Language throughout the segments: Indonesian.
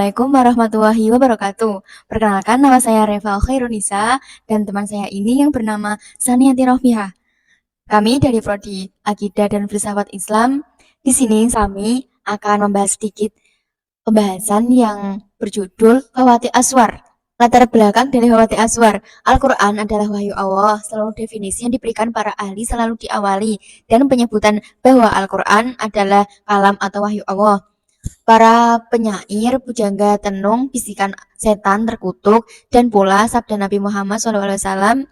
Assalamualaikum warahmatullahi wabarakatuh. Perkenalkan, nama saya Reva Khairunisa dan teman saya ini yang bernama Saniati Rofiha. Kami dari Prodi Akidah dan Filsafat Islam. Di sini kami akan membahas sedikit pembahasan yang berjudul Fawati Aswar. Latar belakang dari Fawati Aswar. Al-Quran adalah wahyu Allah. Seluruh definisi yang diberikan para ahli selalu diawali dan penyebutan bahwa Al-Quran adalah kalam atau wahyu Allah. Para penyair, pujangga tenung, bisikan setan terkutuk, dan pula sabda Nabi Muhammad SAW.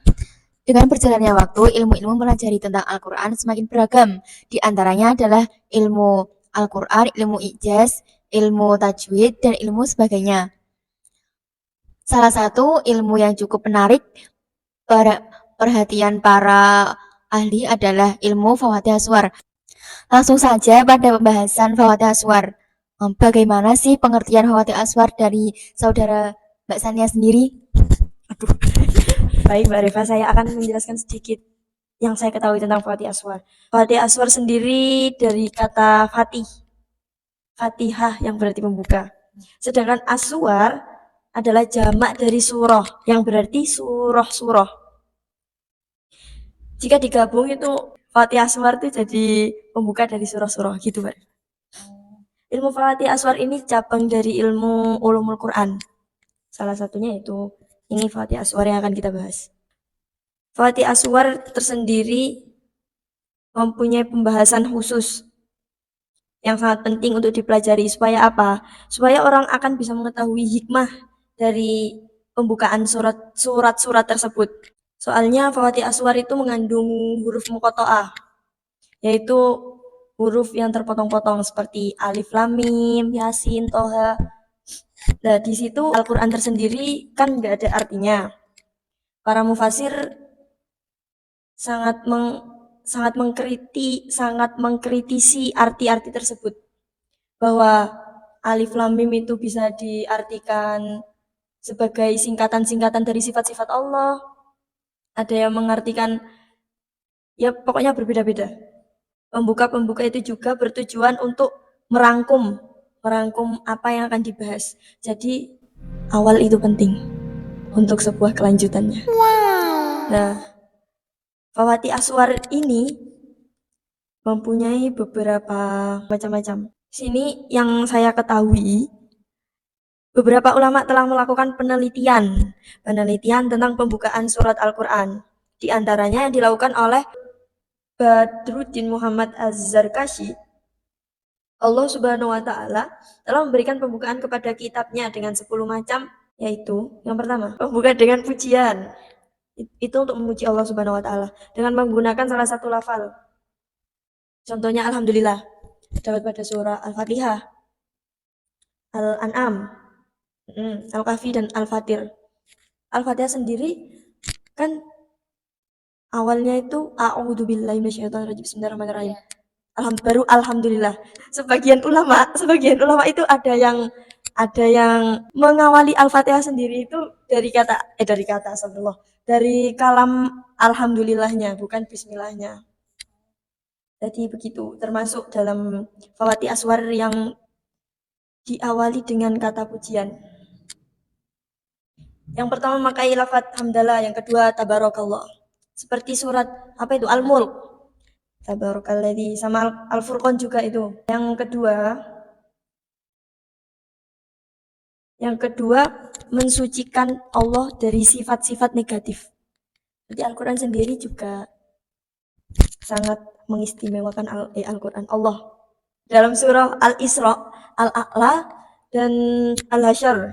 Dengan berjalannya waktu, ilmu-ilmu mempelajari tentang Al-Quran semakin beragam. Di antaranya adalah ilmu Al-Quran, ilmu ijaz, ilmu tajwid, dan ilmu sebagainya. Salah satu ilmu yang cukup menarik perhatian para ahli adalah ilmu Fawati Aswar. Langsung saja pada pembahasan Fawati Aswar. Bagaimana sih pengertian Fawati Aswar dari saudara Mbak Sania sendiri? Baik Mbak Reva, saya akan menjelaskan sedikit yang saya ketahui tentang Fawati Aswar. Fawati Aswar sendiri dari kata Fatihah yang berarti membuka. Sedangkan Aswar adalah jamak dari surah yang berarti surah-surah. Jika digabung itu Fawati Aswar itu jadi pembuka dari surah-surah gitu Mbak. Ilmu Fawati Aswar ini cabang dari ilmu ulumul Quran. Salah satunya itu ini Fawati Aswar yang akan kita bahas. Fawati Aswar tersendiri mempunyai pembahasan khusus yang sangat penting untuk dipelajari. Supaya apa? Supaya orang akan bisa mengetahui hikmah dari pembukaan surat-surat tersebut. Soalnya Fawati Aswar itu mengandung huruf muqatta'ah, yaitu huruf yang terpotong-potong seperti alif lam mim, yasin, toha. Nah, di situ Al-Qur'an tersendiri kan nggak ada artinya. Para mufasir sangat mengkritisi arti-arti tersebut, bahwa alif lam mim itu bisa diartikan sebagai singkatan-singkatan dari sifat-sifat Allah. Ada yang mengartikan ya pokoknya berbeda-beda. Pembuka-pembuka itu juga bertujuan untuk merangkum apa yang akan dibahas. Jadi awal itu penting untuk sebuah kelanjutannya. Nah, Fawati Aswar ini mempunyai beberapa macam-macam. Sini yang saya ketahui, beberapa ulama telah melakukan penelitian tentang pembukaan surat Al-Quran. Di antaranya yang dilakukan oleh Badruddin Muhammad Az-Zarkashi. Allah Subhanahu wa Ta'ala telah memberikan pembukaan kepada kitabnya dengan 10 macam, yaitu yang pertama, pembuka dengan pujian. Itu untuk memuji Allah Subhanahu wa Ta'ala dengan menggunakan salah satu lafal. Contohnya alhamdulillah dapat pada surah Al-Fatihah, Al-An'am, Al-Kahfi dan Al-Fatir. Al-Fatihah sendiri kan awalnya itu a'udzubillahi minasyaitonirrajim, bismillahirrahmanirrahim. Baru alhamdulillah. Sebagian ulama itu ada yang mengawali Al-Fatihah sendiri itu dari kata astagfirullah, dari kalam alhamdulillahnya, bukan bismillahnya. Jadi begitu, termasuk dalam Fawati Aswar yang diawali dengan kata pujian. Yang pertama memakai lafaz hamdalah, yang kedua tabarakallah. Seperti surat apa itu Al-Mulk, tabarakalladzi, sama Al-Furqan juga itu. Yang kedua mensucikan Allah dari sifat-sifat negatif. Jadi Al-Quran sendiri juga sangat mengistimewakan Al-Quran Allah. Dalam surah Al-Isra, Al-A'la, dan Al-Hasyr.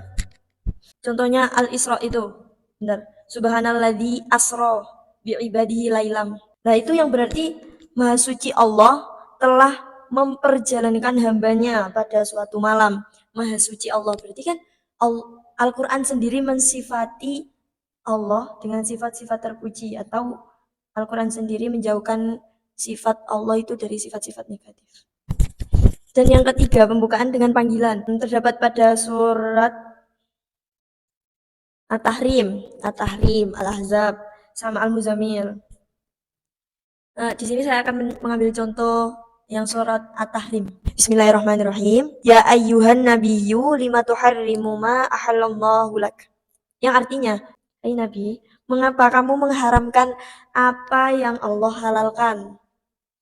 Contohnya Al-Isra itu, benar. Subhanalladzi asra bi'ibadihi lailam. Nah, itu yang berarti Maha Suci Allah telah memperjalankan hambanya pada suatu malam. Maha Suci Allah berarti kan Al-Quran sendiri mensifati Allah dengan sifat-sifat terpuji, atau Al-Quran sendiri menjauhkan sifat Allah itu dari sifat-sifat negatif. Dan yang ketiga, pembukaan dengan panggilan. Terdapat pada surat At-Tahrim, Al-Ahzab, sama Al-Muzammil. Nah, di sini saya akan mengambil contoh yang surat At-Tahrim. Bismillahirrahmanirrahim. Ya ayyuhan nabiyyu lima tuharrimu ma ahallallahu lak. Yang artinya, hai Nabi, mengapa kamu mengharamkan apa yang Allah halalkan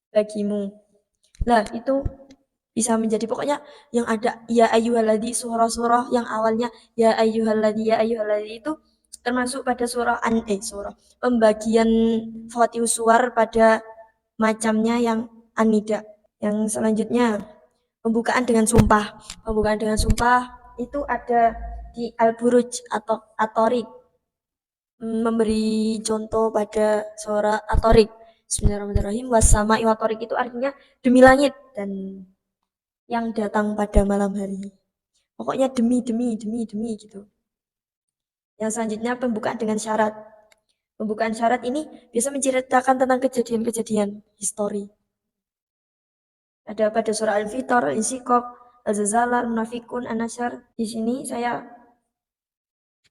bagimu? Nah, itu bisa menjadi pokoknya yang ada ya ayyuhalladzi, surah-surah yang awalnya ya ayyuhalladzi itu termasuk pada surah pembagian Fatihus Suwar pada macamnya yang An-Nida. Yang selanjutnya pembukaan dengan sumpah. Pembukaan dengan sumpah itu ada di Al-Buruj atau At-Tariq, memberi contoh pada surah At-Tariq. Bismillahirrahmanirrahim. Wassama'i wa Tariq itu artinya demi langit dan yang datang pada malam hari. Pokoknya demi gitu. Yang selanjutnya pembukaan dengan syarat. Pembukaan syarat ini bisa menceritakan tentang kejadian-kejadian histori. Ada pada surah Al-Fitar, Al-Insyiqaq, Al-Zalzalah, Al-Munafikun, An-Nasr. Di sini saya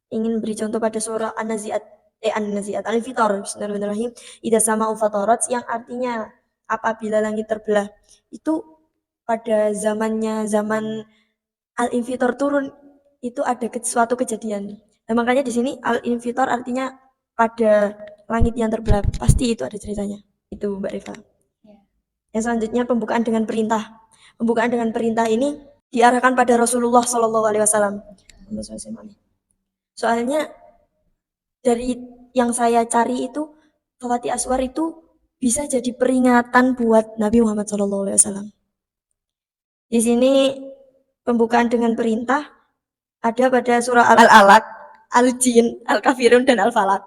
ingin beri contoh pada surah An-Nazi'at, An-Nazi'at, Al-Fitar. Bismillahirrahmanirrahim. Idza sama'u fatarat, yang artinya apabila langit terbelah. Itu pada zaman Al-Infitar turun, itu ada suatu kejadian. Nah, makanya di sini Al-Infitar artinya pada langit yang terbelah. Pasti itu ada ceritanya. Itu Mbak Rifa. Yang selanjutnya pembukaan dengan perintah. Pembukaan dengan perintah ini diarahkan pada Rasulullah Shallallahu Alaihi Wasallam. Soalnya dari yang saya cari itu Fatih Aswar itu bisa jadi peringatan buat Nabi Muhammad Shallallahu Alaihi Wasallam. Di sini pembukaan dengan perintah ada pada surah Al-Alaq, Al-Jin, Al-Kafirun, dan Al-Falaq.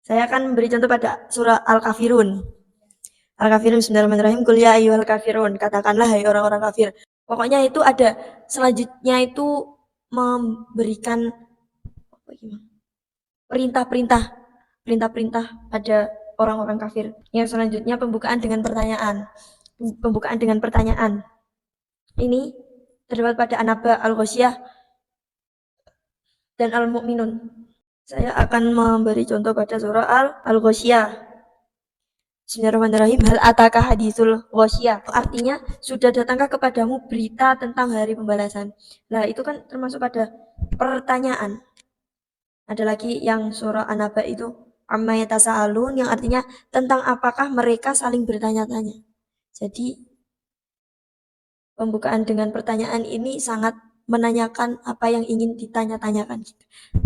Saya akan memberi contoh pada surah Al-Kafirun. Al-Kafirun, bismillahirrahmanirrahim. Qul ya ayyuhal kafirun, katakanlah hai orang-orang kafir. Pokoknya itu ada selanjutnya itu memberikan perintah-perintah pada orang-orang kafir. Yang selanjutnya pembukaan dengan pertanyaan. Pembukaan dengan pertanyaan. Ini terdapat pada An-Naba, Al-Ghasyiyah, dan Al-Mu'minun. Saya akan memberi contoh pada surah Al-Ghasyiyah. Bismillahirrahmanirrahim. Hal ataka hadithul ghasyiyah. Artinya, sudah datangkah kepadamu berita tentang hari pembalasan. Nah, itu kan termasuk pada pertanyaan. Ada lagi yang surah An-Naba itu amma yatasaalun, yang artinya tentang apakah mereka saling bertanya-tanya. Jadi pembukaan dengan pertanyaan ini sangat menanyakan apa yang ingin ditanya-tanyakan.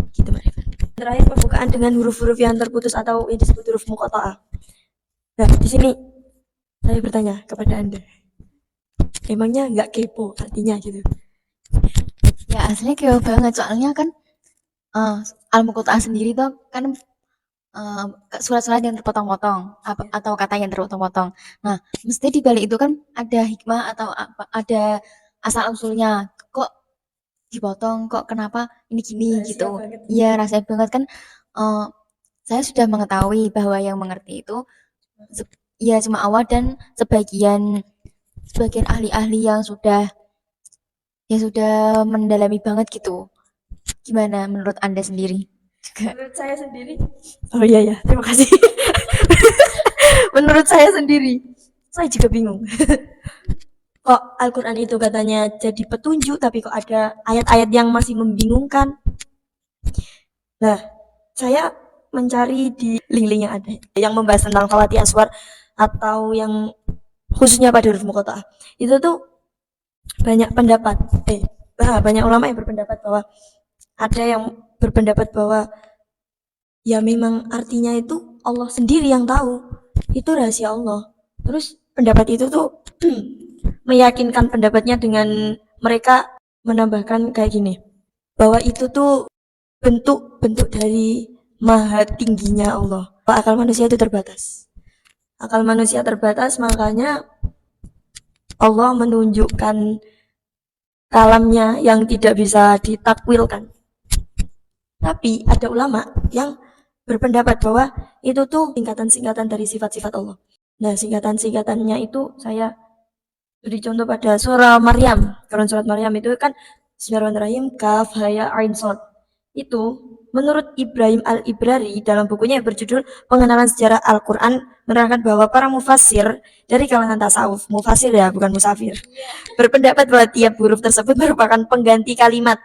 Gitu, Mbak Rifan. Terakhir pembukaan dengan huruf-huruf yang terputus atau yang disebut huruf muqatta'ah. Nah, di sini saya bertanya kepada Anda. Emangnya nggak kepo artinya gitu? Ya aslinya kepo banget, soalnya kan Al-Muqatta'ah sendiri tuh kan surat-surat yang terpotong-potong atau kata yang terpotong-potong. Nah, mesti di balik itu kan ada hikmah atau ada asal usulnya. Kok dipotong? Kok kenapa ini gini gitu? Iya, rahasia banget kan. Saya sudah mengetahui bahwa yang mengerti itu ya cuma awal dan sebagian ahli-ahli yang sudah mendalami banget gitu. Gimana menurut Anda sendiri? Menurut saya sendiri, oh iya, terima kasih. Menurut saya sendiri, saya juga bingung. Kok Al-Quran itu katanya jadi petunjuk, tapi kok ada ayat-ayat yang masih membingungkan. Nah, saya mencari di link-link yang ada, yang membahas tentang Fatih Aswar, atau yang khususnya pada huruf muqatta'ah. Itu tuh banyak pendapat, banyak ulama yang berpendapat bahwa ada yang berpendapat bahwa ya memang artinya itu Allah sendiri yang tahu, itu rahasia Allah. Terus pendapat itu tuh meyakinkan pendapatnya dengan mereka menambahkan kayak gini, bahwa itu tuh bentuk dari maha tingginya Allah. Akal manusia itu terbatas. Akal manusia terbatas, makanya Allah menunjukkan kalamnya yang tidak bisa ditakwilkan. Tapi ada ulama yang berpendapat bahwa itu tuh singkatan-singkatan dari sifat-sifat Allah. Nah, singkatan-singkatannya itu saya beri contoh pada surah Maryam. Karena surat Maryam itu kan Bismillahirrahmanirrahim, kaf, ha, ya, ain, shad. Itu Menurut Ibrahim Al-Ibrari dalam bukunya yang berjudul Pengenalan Sejarah Al-Quran menerangkan bahwa para mufassir dari kalangan tasawuf, mufasir ya bukan musafir, berpendapat bahwa tiap huruf tersebut merupakan pengganti kalimat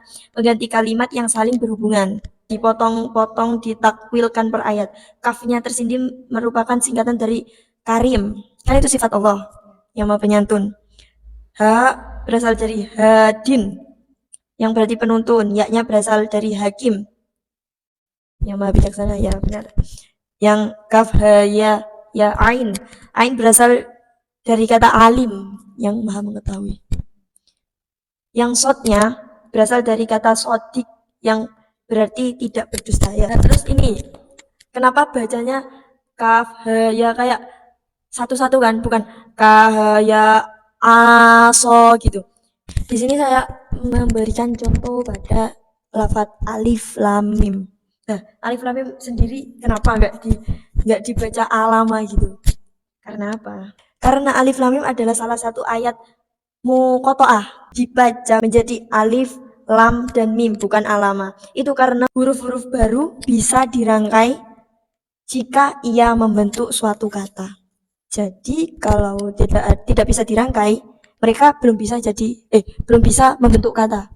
yang saling berhubungan, dipotong-potong, ditakwilkan per ayat. Kafnya tersendiri merupakan singkatan dari Karim, kan itu sifat Allah yang Maha Penyantun. Ha berasal dari Hadin yang berarti penuntun, yaknya berasal dari Hakim yang Maha Bijaksana, ya benar. Yang kaf ya ain berasal dari kata alim yang Maha mengetahui. Yang sodnya berasal dari kata sodik yang berarti tidak berdusta ya. Nah, terus ini kenapa bacanya kaf ya kayak satu-satu kan, bukan kaf ya aso gitu. Di sini saya memberikan contoh pada lafaz alif lam mim. Nah, alif lam mim sendiri kenapa nggak dibaca alama gitu? Karena apa? Karena alif lam mim adalah salah satu ayat muqotoah, dibaca menjadi alif, lam, dan mim, bukan alama. Itu karena huruf-huruf baru bisa dirangkai jika ia membentuk suatu kata. Jadi kalau tidak bisa dirangkai, mereka belum bisa membentuk kata.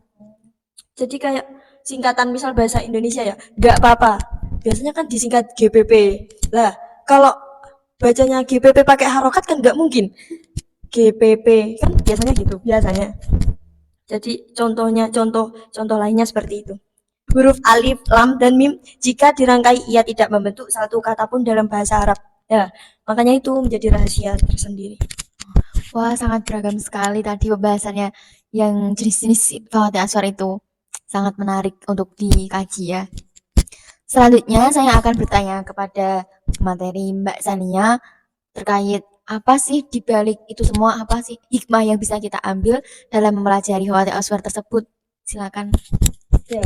Jadi kayak singkatan misal bahasa Indonesia ya, nggak apa-apa. Biasanya kan disingkat GPP. Lah, kalau bacanya GPP pakai harokat kan nggak mungkin. GPP kan biasanya gitu, biasanya. Jadi contoh lainnya seperti itu. Huruf alif, lam, dan mim jika dirangkai ia tidak membentuk satu kata pun dalam bahasa Arab. Ya, makanya itu menjadi rahasia tersendiri. Wah, sangat beragam sekali tadi pembahasannya yang jenis-jenis Fawati Aswar itu. Sangat menarik untuk dikaji ya. Selanjutnya saya akan bertanya kepada materi Mbak Sania terkait apa sih dibalik itu semua, apa sih hikmah yang bisa kita ambil dalam mempelajari Fawati Aswar tersebut. Silakan. Ya.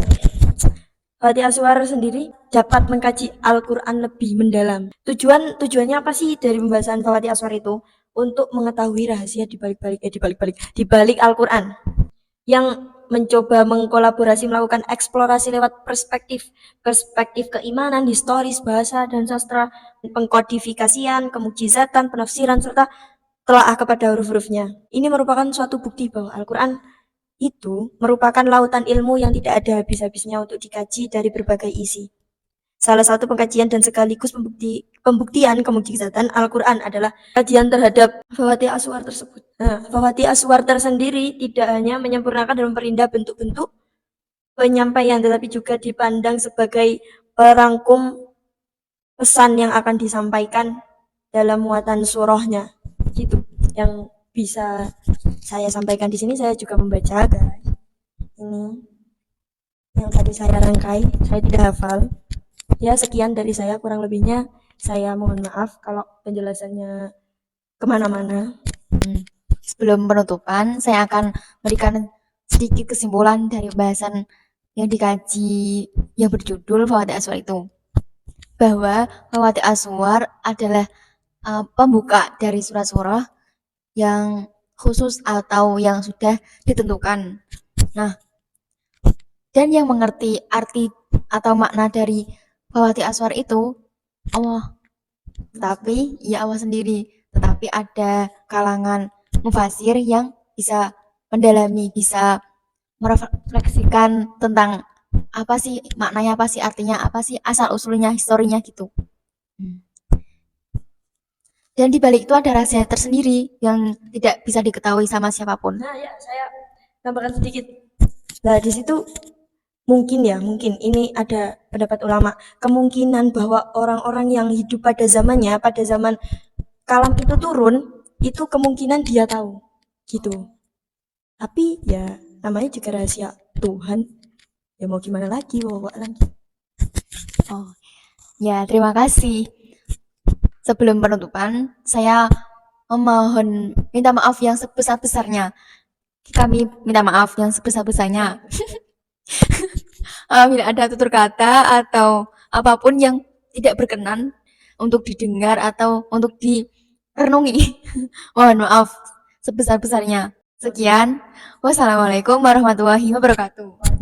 Fawati Aswar sendiri dapat mengkaji Al-Quran lebih mendalam. Tujuannya apa sih dari pembahasan Fawati Aswar itu? Untuk mengetahui rahasia di balik Al-Quran yang mencoba mengkolaborasi melakukan eksplorasi lewat perspektif keimanan, historis, bahasa dan sastra, pengkodifikasian, kemukjizatan, penafsiran serta telaah kepada huruf-hurufnya. Ini merupakan suatu bukti bahwa Al-Quran itu merupakan lautan ilmu yang tidak ada habis-habisnya untuk dikaji dari berbagai isi. Salah satu pengkajian dan sekaligus pembuktian kemukjizatan Al-Quran adalah kajian terhadap Fawati Aswar tersebut. Nah, Fawati Aswar tersendiri tidak hanya menyempurnakan dan memperindah bentuk-bentuk penyampaian, tetapi juga dipandang sebagai perangkum pesan yang akan disampaikan dalam muatan surahnya. Gitu. Yang bisa saya sampaikan di sini, saya juga membaca, guys. Ini yang tadi saya rangkai, saya tidak hafal. Ya, sekian dari saya, kurang lebihnya saya mohon maaf kalau penjelasannya kemana-mana. Sebelum penutupan, saya akan berikan sedikit kesimpulan dari pembahasan yang dikaji yang berjudul Fawati Aswar itu. Bahwa Fawati Aswar adalah pembuka dari surah-surah yang khusus atau yang sudah ditentukan. Nah, dan yang mengerti arti atau makna dari Fawati Aswar itu Allah, tapi ya Allah sendiri. Tetapi ada kalangan mufasir yang bisa mendalami, bisa merefleksikan tentang apa sih maknanya, apa sih artinya, apa sih asal usulnya, historinya gitu. Dan di balik itu ada rahasia tersendiri yang tidak bisa diketahui sama siapapun. Nah, ya, saya tambahkan sedikit. Nah, di situ mungkin ini ada pendapat ulama, kemungkinan bahwa orang-orang yang hidup pada zamannya, pada zaman kalam itu turun, itu kemungkinan dia tahu gitu. Tapi ya namanya juga rahasia Tuhan, ya mau gimana lagi, Oh ya, terima kasih. Sebelum penutupan, saya memohon minta maaf yang sebesar-besarnya. Kami minta maaf yang sebesar-besarnya. Bila ada tutur kata atau apapun yang tidak berkenan untuk didengar atau untuk direnungi, mohon maaf sebesar-besarnya. Sekian, wassalamualaikum warahmatullahi wabarakatuh.